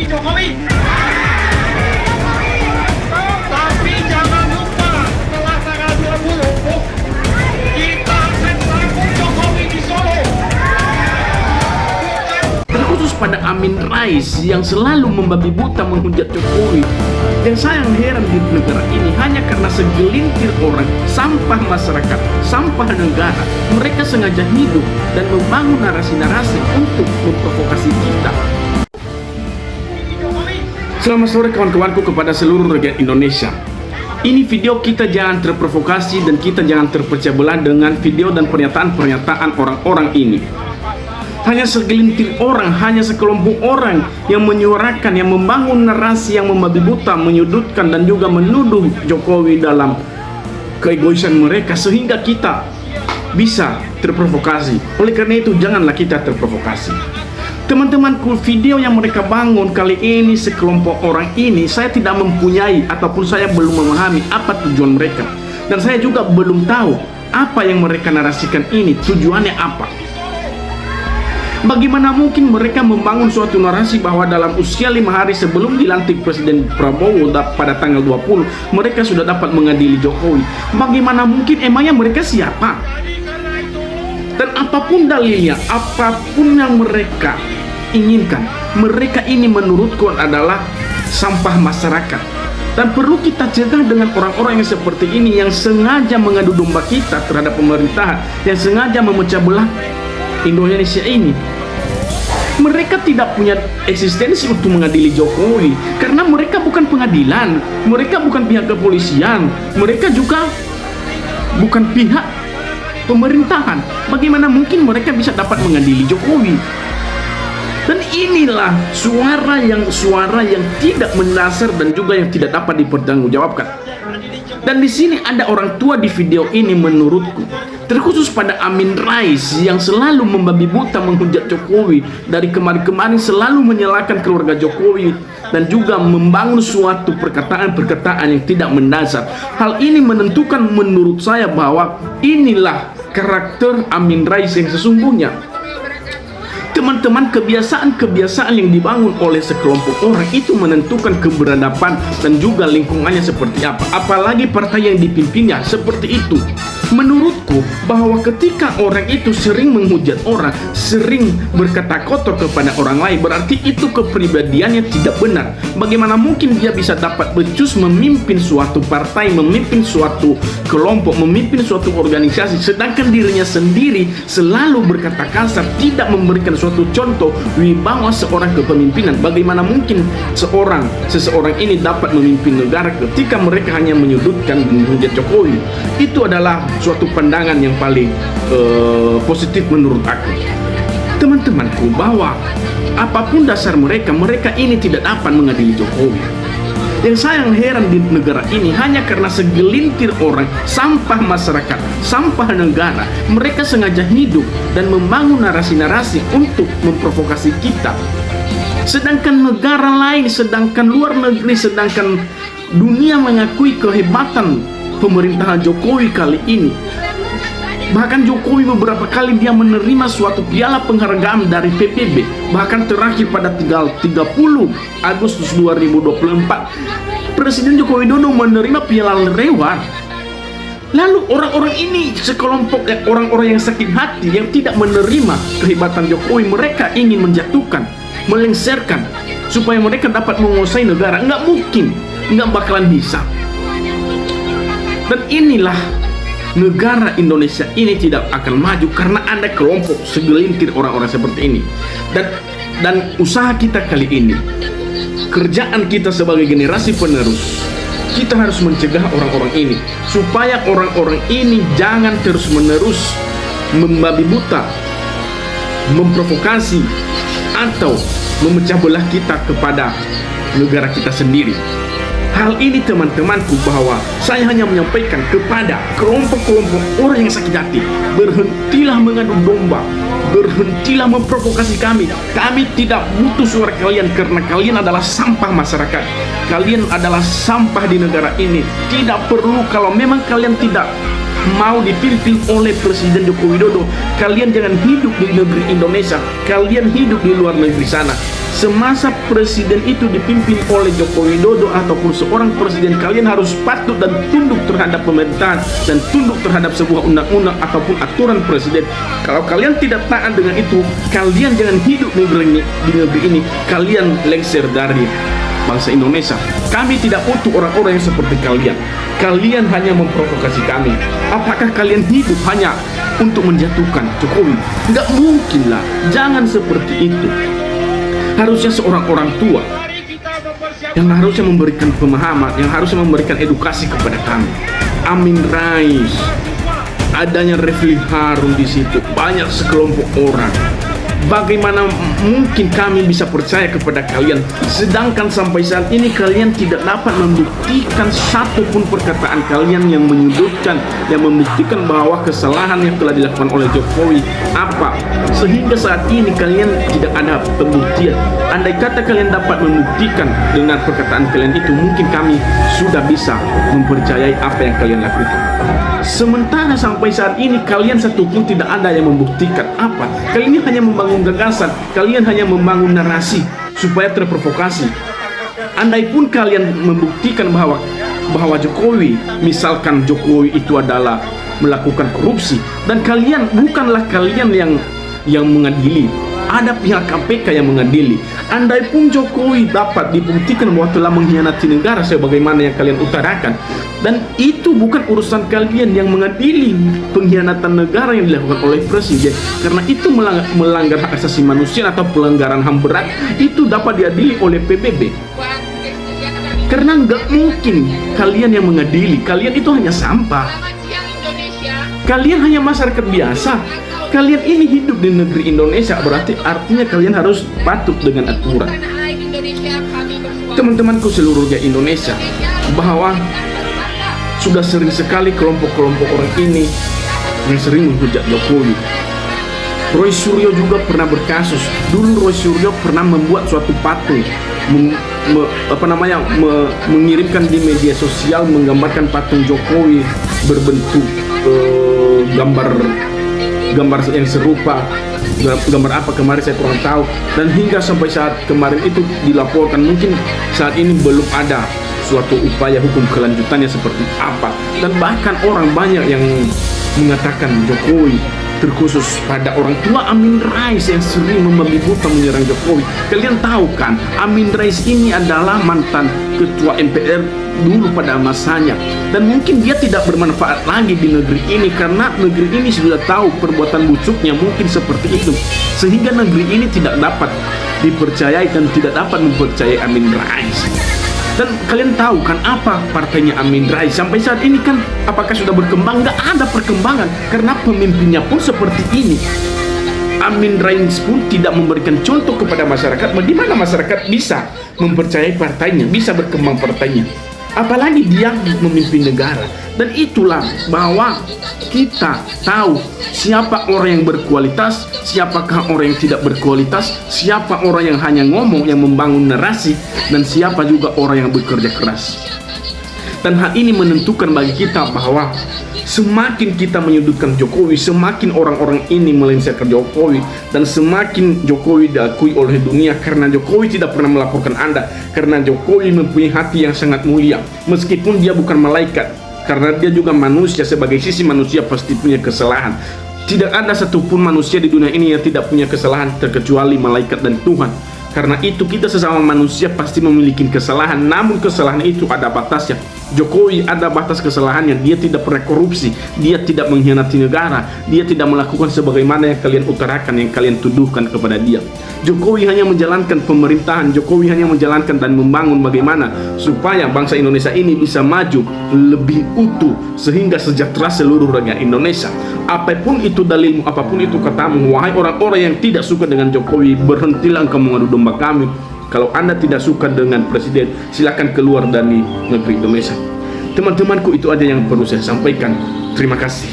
Jokowi. Tapi jangan lupa setelah tanggal 20 kita akan sambut Jokowi di Solo. Terkhusus pada Amin Rais yang selalu membabi buta menghujat Jokowi. Yang saya heran di negara ini hanya karena segelintir orang, sampah masyarakat, sampah negara, mereka sengaja hidup dan membangun narasi-narasi untuk memprovokasi kita. Selamat sore kawan-kawanku kepada seluruh rakyat Indonesia. Ini video kita jangan terprovokasi dan kita jangan terpecah belah dengan video dan pernyataan-pernyataan orang-orang ini. Hanya segelintir orang, hanya sekelompok orang yang menyuarakan, yang membangun narasi yang membabi buta, menyudutkan dan juga menuduh Jokowi dalam keegoisan mereka sehingga kita bisa terprovokasi. Oleh karena itu janganlah kita terprovokasi. Teman-temanku, video yang mereka bangun kali ini sekelompok orang ini saya tidak mempunyai ataupun saya belum memahami apa tujuan mereka. Dan saya juga belum tahu apa yang mereka narasikan ini, tujuannya apa. Bagaimana mungkin mereka membangun suatu narasi bahwa dalam usia 5 hari sebelum dilantik Presiden Prabowo pada tanggal 20 mereka sudah dapat mengadili Jokowi? Bagaimana mungkin, emangnya mereka siapa? Dan apapun dalilnya, apapun yang mereka inginkan, mereka ini menurutku adalah sampah masyarakat. Dan perlu kita cegah dengan orang-orang yang seperti ini, yang sengaja mengadu domba kita terhadap pemerintahan, yang sengaja memecah belah Indonesia ini. Mereka tidak punya eksistensi untuk mengadili Jokowi karena mereka bukan pengadilan, mereka bukan pihak kepolisian, mereka juga bukan pihak pemerintahan. Bagaimana mungkin mereka bisa dapat mengadili Jokowi? Dan inilah suara yang tidak mendasar dan juga yang tidak dapat dipertanggungjawabkan. Dan di sini ada orang tua di video ini menurutku, terkhusus pada Amin Rais yang selalu membabi buta menghujat Jokowi dari kemarin-kemarin, selalu menyalahkan keluarga Jokowi dan juga membangun suatu perkataan-perkataan yang tidak mendasar. Hal ini menentukan menurut saya bahwa inilah karakter Amin Rais yang sesungguhnya. Teman-teman, kebiasaan-kebiasaan yang dibangun oleh sekelompok orang itu menentukan keberadaban dan juga lingkungannya seperti apa. Apalagi partai yang dipimpinnya seperti itu. Menurutku bahwa ketika orang itu sering menghujat orang, sering berkata kotor kepada orang lain, berarti itu kepribadiannya tidak benar. Bagaimana mungkin dia bisa dapat becus memimpin suatu partai, memimpin suatu kelompok, memimpin suatu organisasi, sedangkan dirinya sendiri selalu berkata kasar, tidak memberikan suatu contoh wibawa seorang kepemimpinan. Bagaimana mungkin seseorang ini dapat memimpin negara ketika mereka hanya menyudutkan dan menghujat Jokowi? Itu adalah suatu pandangan yang paling positif menurut aku. Teman-temanku, bahwa apapun dasar mereka ini tidak dapat mengadili Jokowi. Yang saya heran di negara ini hanya karena segelintir orang, sampah masyarakat, sampah negara, mereka sengaja hidup dan membangun narasi-narasi untuk memprovokasi kita. Sedangkan negara lain, sedangkan luar negeri, sedangkan dunia mengakui kehebatan pemerintahan Jokowi kali ini. Bahkan Jokowi beberapa kali dia menerima suatu piala penghargaan dari PBB. Bahkan terakhir pada tanggal 30 Agustus 2024 Presiden Joko Widodo menerima piala reward. Lalu orang-orang ini sekelompok orang-orang yang sakit hati, yang tidak menerima kehebatan Jokowi, mereka ingin menjatuhkan, melengsarkan supaya mereka dapat menguasai negara. Nggak mungkin, nggak bakalan bisa. Dan inilah negara Indonesia ini tidak akan maju karena ada kelompok segelintir orang-orang seperti ini. Dan usaha kita kali ini, kerjaan kita sebagai generasi penerus, kita harus mencegah orang-orang ini supaya orang-orang ini jangan terus-menerus membabi buta, memprovokasi atau memecah belah kita kepada negara kita sendiri. Hal ini teman-temanku, bahwa saya hanya menyampaikan kepada kelompok-kelompok orang yang sakit hati, berhentilah mengadu domba, berhentilah memprovokasi kami. Kami tidak butuh suara kalian karena kalian adalah sampah masyarakat. Kalian adalah sampah di negara ini. Tidak perlu, kalau memang kalian tidak mau dipimpin oleh Presiden Joko Widodo. Kalian jangan hidup di negeri Indonesia, kalian hidup di luar negeri sana. Semasa presiden itu dipimpin oleh Joko Widodo ataupun seorang presiden, kalian harus patuh dan tunduk terhadap pemerintahan dan tunduk terhadap sebuah undang-undang ataupun aturan presiden. Kalau kalian tidak taat dengan itu, kalian jangan hidup di negeri ini, kalian lengser dari bangsa Indonesia. Kami tidak butuh orang-orang yang seperti kalian. Kalian hanya memprovokasi kami. Apakah kalian hidup hanya untuk menjatuhkan Jokowi? Nggak mungkin lah, jangan seperti itu. Harusnya seorang orang tua yang harusnya memberikan pemahaman, yang harusnya memberikan edukasi kepada kami. Amin Rais, adanya Refli Harun di situ, banyak sekelompok orang. Bagaimana mungkin kami bisa percaya kepada kalian, sedangkan sampai saat ini kalian tidak dapat membuktikan satupun perkataan kalian yang menyudutkan, yang membuktikan bahwa kesalahan yang telah dilakukan oleh Jokowi apa, sehingga saat ini kalian tidak ada pembuktian. Andai kata kalian dapat membuktikan dengan perkataan kalian itu, mungkin kami sudah bisa mempercayai apa yang kalian lakukan. Sementara sampai saat ini kalian satupun tidak ada yang membuktikan apa. Kalian ini hanya membangun gagasan, kalian hanya membangun narasi supaya terprovokasi. Andai pun kalian membuktikan bahwa Jokowi, misalkan Jokowi itu adalah melakukan korupsi, dan kalian bukanlah kalian yang mengadili, ada pihak KPK yang mengadili. Andai pun Jokowi dapat dibuktikan bahwa telah mengkhianati negara sebagaimana yang kalian utarakan, dan itu bukan urusan kalian yang mengadili pengkhianatan negara yang dilakukan oleh presiden, karena itu melanggar hak asasi manusia atau pelanggaran HAM berat, itu dapat diadili oleh PBB. Karena nggak mungkin kalian yang mengadili, kalian itu hanya sampah, kalian hanya masyarakat biasa. Kalian ini hidup di negeri Indonesia, berarti artinya kalian harus patuh dengan aturan. Teman-temanku seluruhnya Indonesia, bahwa sudah sering sekali kelompok-kelompok orang ini yang sering menghujat Jokowi. Roy Suryo juga pernah berkasus. Dulu Roy Suryo pernah membuat suatu patung, mengirimkan di media sosial, menggambarkan patung Jokowi berbentuk gambar yang serupa. Gambar apa kemarin saya kurang tahu, dan hingga sampai saat kemarin itu dilaporkan, mungkin saat ini belum ada suatu upaya hukum kelanjutannya seperti apa. Dan bahkan orang banyak yang mengatakan Jokowi, terkhusus pada orang tua Amin Rais yang sering membabi buta menyerang Jokowi. Kalian tahu kan, Amin Rais ini adalah mantan ketua MPR dulu pada masanya, dan mungkin dia tidak bermanfaat lagi di negeri ini karena negeri ini sudah tahu perbuatan busuknya mungkin seperti itu, sehingga negeri ini tidak dapat dipercayai dan tidak dapat mempercayai Amin Rais. Dan kalian tahu kan apa partainya Amin Rais sampai saat ini kan, apakah sudah berkembang? Nggak ada perkembangan karena pemimpinnya pun seperti ini. Amin Rais pun tidak memberikan contoh kepada masyarakat bagaimana masyarakat bisa mempercayai partainya, bisa berkembang partainya, apalagi dia memimpin negara. Dan itulah bahwa kita tahu siapa orang yang berkualitas, siapakah orang yang tidak berkualitas, siapa orang yang hanya ngomong, yang membangun narasi, dan siapa juga orang yang bekerja keras. Dan hal ini menentukan bagi kita bahwa semakin kita menyudutkan Jokowi, semakin orang-orang ini melengsarkan Jokowi, dan semakin Jokowi diakui oleh dunia karena Jokowi tidak pernah melaporkan Anda, karena Jokowi mempunyai hati yang sangat mulia. Meskipun dia bukan malaikat, karena dia juga manusia, sebagai sisi manusia pasti punya kesalahan. Tidak ada satupun manusia di dunia ini yang tidak punya kesalahan terkecuali malaikat dan Tuhan. Karena itu kita sesama manusia pasti memiliki kesalahan, namun kesalahan itu ada batasnya. Jokowi ada batas kesalahannya, dia tidak pernah korupsi, dia tidak mengkhianati negara, dia tidak melakukan sebagaimana yang kalian utarakan, yang kalian tuduhkan kepada dia. Jokowi hanya menjalankan pemerintahan, Jokowi hanya menjalankan dan membangun bagaimana supaya bangsa Indonesia ini bisa maju lebih utuh sehingga sejahtera seluruh rakyat Indonesia. Apapun itu dalilmu, apapun itu katamu, wahai orang-orang yang tidak suka dengan Jokowi, berhentilah engkau mengadu domba kami. Kalau Anda tidak suka dengan presiden, silakan keluar dari negeri Indonesia. Teman-temanku, itu aja yang perlu saya sampaikan. Terima kasih.